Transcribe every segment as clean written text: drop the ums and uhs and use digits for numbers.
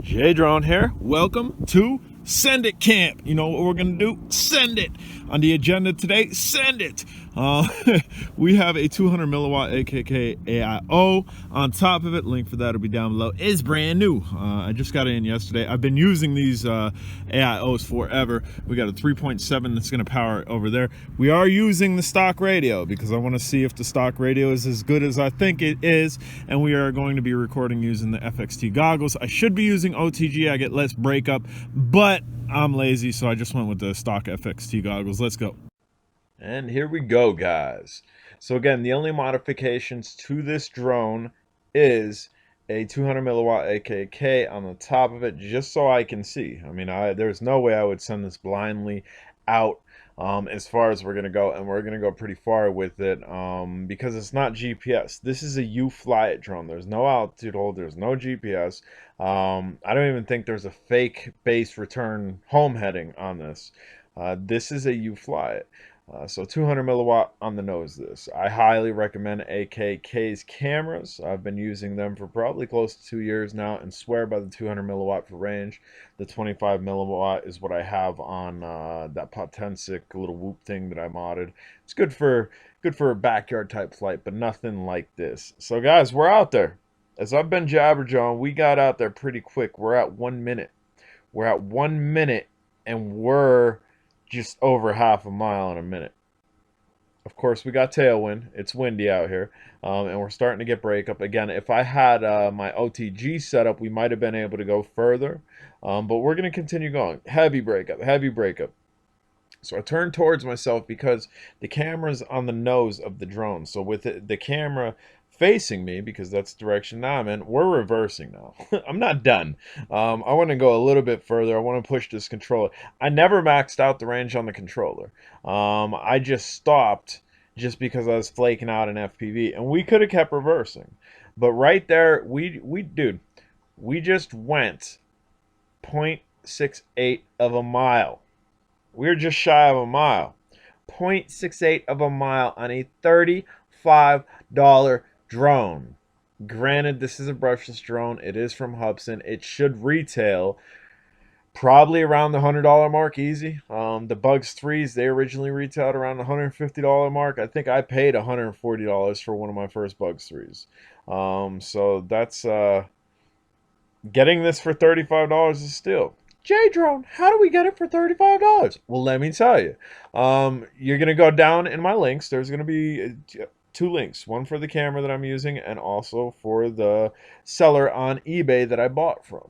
J-Drone here. Welcome to Send It Camp. You know what we're going to do? Send it. On the agenda today, send it. We have a 200 milliwatt AKK AIO. On top of it, link for that will be down below. It's brand new. I just got it in yesterday. I've been using these AIOs forever. We got a 3.7 that's going to power it over there. We are using the stock radio because I want to see if the stock radio is as good as I think it is. And we are going to be recording using the FXT goggles. I should be using OTG. I get less breakup, but I'm lazy, so I just went with the stock FXT goggles. Let's go. And here we go, guys. So again, the only modifications to this drone is a 200 milliwatt AKK on the top of it, just so I can see. I mean, there's no way I would send this blindly out as far as we're going to go, and we're going to go pretty far with it because it's not GPS. This is a you fly it drone. There's no altitude hold. There's no GPS. I don't even think there's a fake base return home heading on this. This is a you fly it. So 200 milliwatt on the nose of this. I highly recommend AKK's cameras. I've been using them for probably close to 2 years now and swear by the 200 milliwatt for range. The 25 milliwatt is what I have on that Potensic little whoop thing that I modded. It's good for a backyard type flight, but nothing like this. So guys, we're out there. As I've been jabberjawing, we got out there pretty quick. We're at 1 minute. We're at 1 minute and we're just over half a mile in a minute. Of course, we got tailwind. It's windy out here, and we're starting to get breakup. Again, if I had my OTG set up, we might have been able to go further, but we're going to continue going. Heavy breakup, heavy breakup. So I turned towards myself because the camera's on the nose of the drone. So with the camera facing me, because that's the direction now I'm in, we're reversing now. I'm not done. I want to go a little bit further. I want to push this controller. I never maxed out the range on the controller. I just stopped just because I was flaking out in FPV, and we could have kept reversing. But right there, we just went 0.68 of a mile. We're just shy of a mile. 0.68 of a mile on a $35 drone. Granted, this is a brushless drone. It is from Hubsan. It should retail probably around the $100 mark easy. The Bugs 3s, they originally retailed around the $150 mark. I think I paid $140 for one of my first Bugs 3s. So that's getting this for $35 is still. J-Drone, how do we get it for $35? Well, let me tell you. You're going to go down in my links. There's going to be 2 links. One for the camera that I'm using and also for the seller on eBay that I bought from.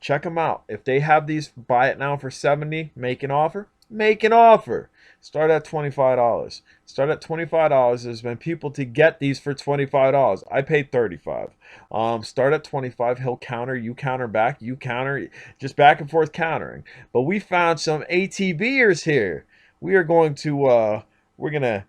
Check them out. If they have these, buy it now for $70. Make an offer. Make an offer. Start at $25. Start at $25. There's been people to get these for $25. I paid $35. Start at $25. He'll counter. You counter back. You counter. Just back and forth countering. But we found some ATVers here. We are going to we're gonna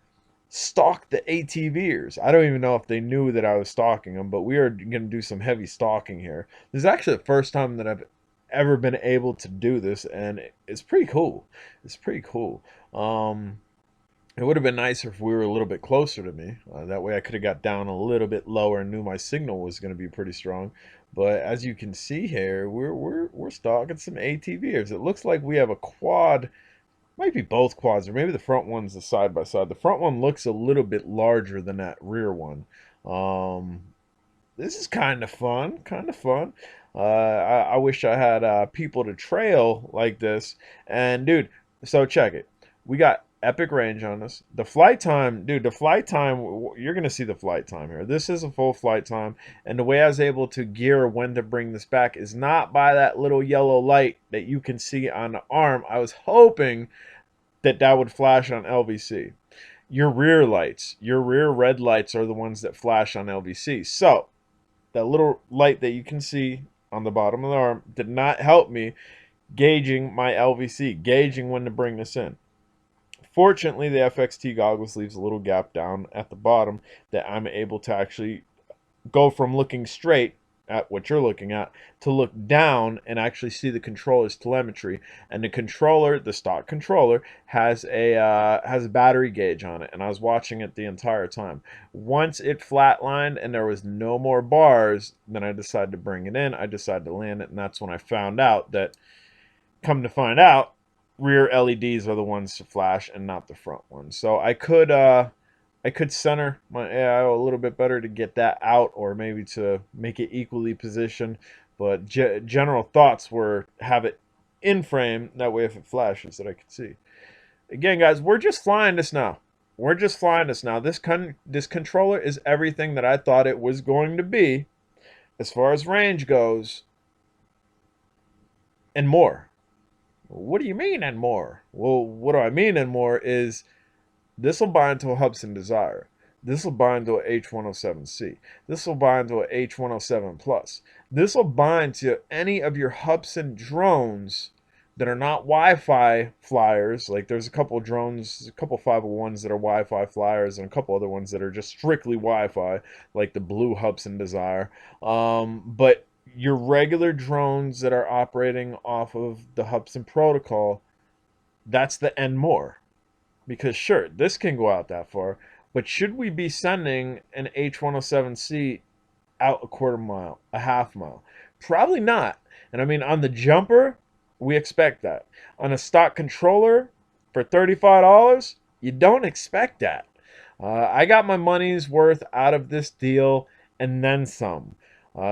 stalk the ATVers. I don't even know if they knew that I was stalking them, but we are gonna do some heavy stalking here. This is actually the first time that I've ever been able to do this, and it's pretty cool. It's pretty cool. It would have been nicer if we were a little bit closer to me. That way I could have got down a little bit lower and knew my signal was going to be pretty strong. But as you can see here, we're stalking some ATVers. It looks like we have a quad. Might be both quads, or maybe the front one's the side by side. The front one looks a little bit larger than that rear one. This is kind of fun. Kind of fun. I wish I had people to trail like this. And dude, so check it. We got epic range on this. The flight time, dude, the flight time, you're going to see the flight time here. This is a full flight time. And the way I was able to gear when to bring this back is not by that little yellow light that you can see on the arm. I was hoping that that would flash on LVC. Your rear lights, your rear red lights are the ones that flash on LVC. So that little light that you can see on the bottom of the arm did not help me gauging my LVC, gauging when to bring this in. Fortunately, the FXT goggles leaves a little gap down at the bottom that I'm able to actually go from looking straight at what you're looking at, to look down and actually see the controller's telemetry. And the controller, the stock controller, has a battery gauge on it, and I was watching it the entire time. Once it flatlined and there was no more bars, then I decided to bring it in. I decided to land it, and that's when I found out that, come to find out, rear LEDs are the ones to flash and not the front ones. So I could center my AIO a little bit better to get that out, or maybe to make it equally positioned. But general thoughts were have it in frame. That way, if it flashes, that I can see. Again, guys, we're just flying this now. We're just flying this now. This controller is everything that I thought it was going to be, as far as range goes, and more. What do you mean and more? Well, what do I mean and more is, this will bind to a Hubsan Desire. This will bind to a H107C. This will bind to a H107 Plus. This will bind to any of your Hubsan drones that are not Wi-Fi flyers. Like, there's a couple of drones, a couple 501s that are Wi-Fi flyers, and a couple other ones that are just strictly Wi-Fi, like the blue Hubsan Desire. But your regular drones that are operating off of the Hubsan protocol, that's the and more. Because sure, this can go out that far, but should we be sending an H107C out a quarter mile, a half mile? Probably not. And I mean, on the jumper, we expect that. On a stock controller for $35, you don't expect that. I got my money's worth out of this deal and then some.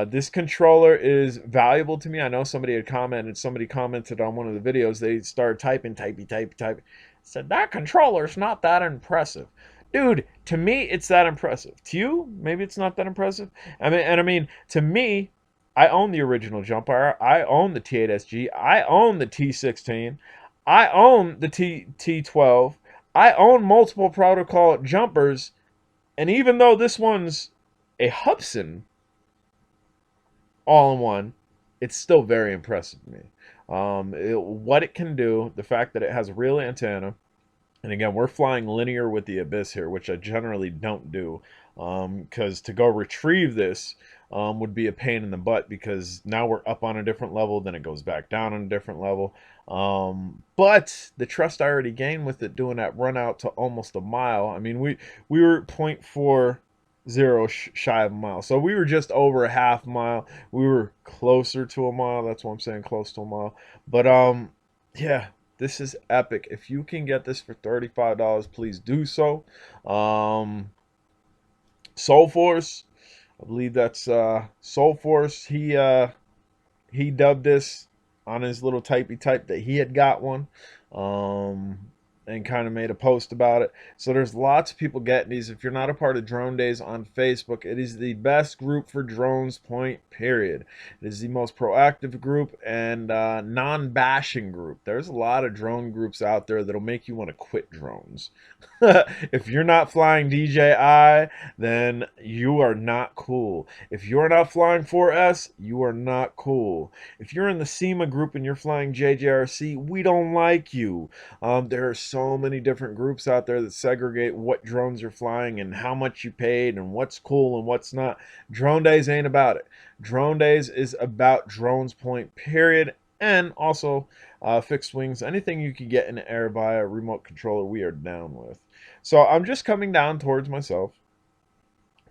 This controller is valuable to me. I know somebody commented on one of the videos. They started typing. Said, that controller's not that impressive. Dude, to me, it's that impressive. To you, maybe it's not that impressive. I mean, to me, I own the original jumper. I own the T8SG. I own the T16. I own the T12. I own multiple protocol jumpers. And even though this one's a Hubsan all-in-one, it's still very impressive to me. What it can do, the fact that it has a real antenna, and again, we're flying linear with the Abyss here, which I generally don't do, because to go retrieve this would be a pain in the butt, because now we're up on a different level, then it goes back down on a different level. But the trust I already gained with it doing that run out to almost a mile. I mean, we were 0.40 shy of a mile, so we were just over a half mile. We were closer to a mile. That's why I'm saying close to a mile. But yeah, this is epic. If you can get this for $35, please do so. Soul Force, I believe that's Soul Force. He dubbed this on his little typey type that he had got one. And kind of made a post about it. So there's lots of people getting these. If you're not a part of Drone Days on Facebook, it is the best group for drones, point, period. It is the most proactive group and non-bashing group. There's a lot of drone groups out there that'll make you want to quit drones. If you're not flying DJI, then you are not cool. If you're not flying 4S, you are not cool. If you're in the SEMA group and you're flying JJRC, we don't like you. There are so many different groups out there that segregate what drones you're flying and how much you paid and what's cool and what's not. Drone Days ain't about it. Drone Days is about drones, point, period. And also fixed wings. Anything you can get in the air via a remote controller, we are down with. So I'm just coming down towards myself.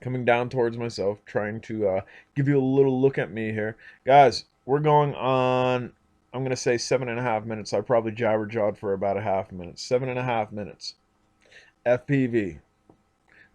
Trying to give you a little look at me here. Guys, we're going on, I'm going to say 7.5 minutes. I probably jabber-jawed for about a half a minute. 7.5 minutes. FPV.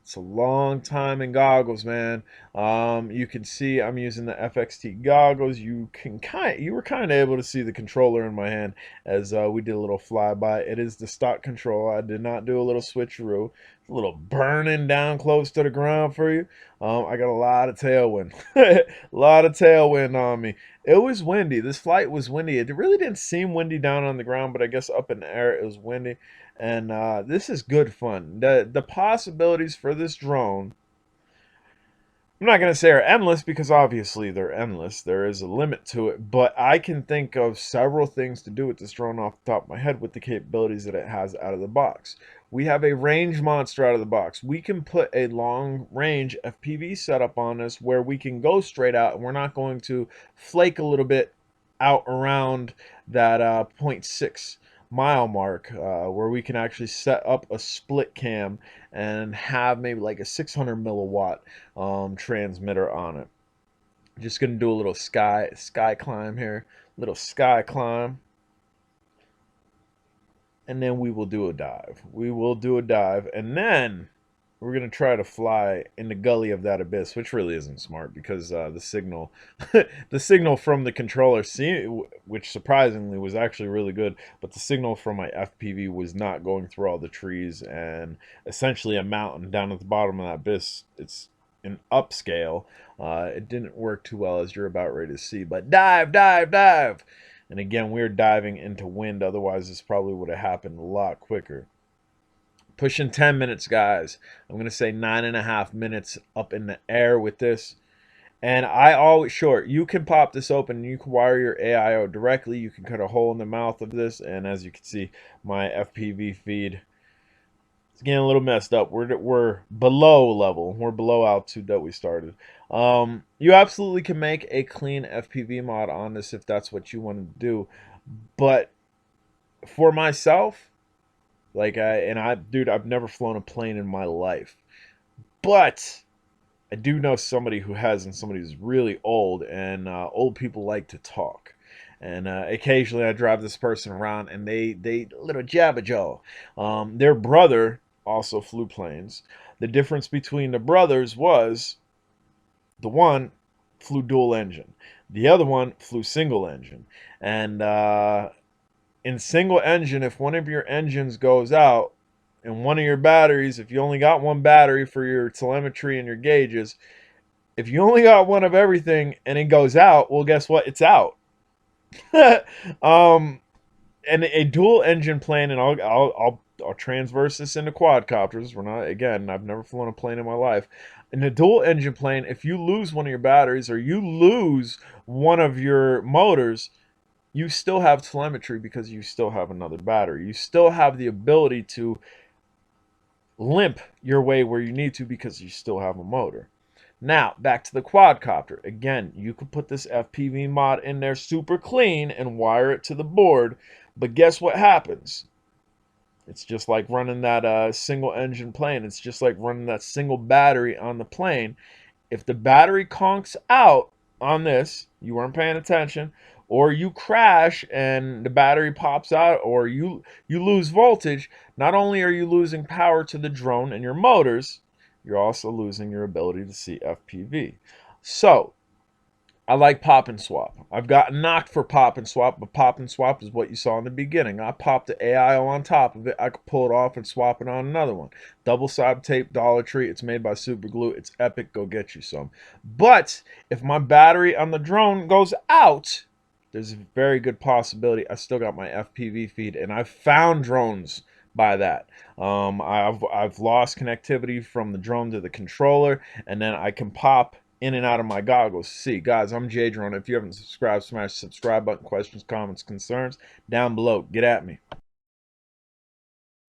It's a long time in goggles, man. You can see I'm using the FXT goggles. You were kind of able to see the controller in my hand as we did a little flyby. It is the stock controller. I did not do a little switcheroo. A little burning down close to the ground for you. I got a lot of tailwind. A lot of tailwind on me. It was windy. This flight was windy. It really didn't seem windy down on the ground, but I guess up in the air it was windy. And this is good fun. The possibilities for this drone I'm not going to say are endless because obviously they're endless. There is a limit to it, but I can think of several things to do with this drone off the top of my head with the capabilities that it has out of the box. We have a range monster out of the box. We can put a long range FPV setup on this where we can go straight out and we're not going to flake a little bit out around that zero point 0.6 mile mark, where we can actually set up a split cam and have maybe like a 600 milliwatt transmitter on it. Just gonna do a little sky climb here, little sky climb, and then we will do a dive. We will do a dive, and then we're gonna try to fly in the gully of that abyss, which really isn't smart because the signal, the signal from the controller, which surprisingly was actually really good, but the signal from my FPV was not going through all the trees and essentially a mountain down at the bottom of that abyss. It's an upscale. It didn't work too well as you're about ready to see. But dive, dive, dive. And again, we're diving into wind. Otherwise, this probably would have happened a lot quicker. Pushing 10 minutes, guys. I'm going to say 9.5 minutes up in the air with this. And I always, sure, you can pop this open. You can wire your AIO directly. You can cut a hole in the mouth of this. And as you can see, my FPV feed, it's getting a little messed up. We're below level. We're below altitude that we started. You absolutely can make a clean FPV mod on this if that's what you want to do. But for myself, dude, I've never flown a plane in my life. But I do know somebody who has, and somebody who's really old, and old people like to talk. And occasionally I drive this person around, and they little jabba their brother also flew planes. The difference between the brothers was the one flew dual engine, the other one flew single engine. And in single engine, if one of your engines goes out and one of your batteries, if you only got one battery for your telemetry and your gauges, if you only got one of everything and it goes out, well, guess what? It's out. um, and a dual engine plane, and I'll transverse this into quadcopters. We're not, again, I've never flown a plane in my life. In a dual engine plane, if you lose one of your batteries or you lose one of your motors, you still have telemetry because you still have another battery. You still have the ability to limp your way where you need to because you still have a motor. Now, back to the quadcopter. Again, you could put this FPV mod in there super clean and wire it to the board, but guess what happens? It's just like running that single engine plane. It's just like running that single battery on the plane. If the battery conks out on this, you weren't paying attention, or you crash and the battery pops out, or you lose voltage, not only are you losing power to the drone and your motors, you're also losing your ability to see FPV. So I like pop and swap. I've gotten knocked for pop and swap, but pop and swap is what you saw in the beginning. I popped the AIO on top of it. I could pull it off and swap it on another one. Double side tape, Dollar Tree. It's made by Super Glue. It's epic. Go get you some. But if my battery on the drone goes out, there's a very good possibility I still got my FPV feed, and I've found drones by that. I've lost connectivity from the drone to the controller, and then I can pop in and out of my goggles. See, guys, I'm J Drone. If you haven't subscribed, smash the subscribe button. Questions, comments, concerns down below. Get at me.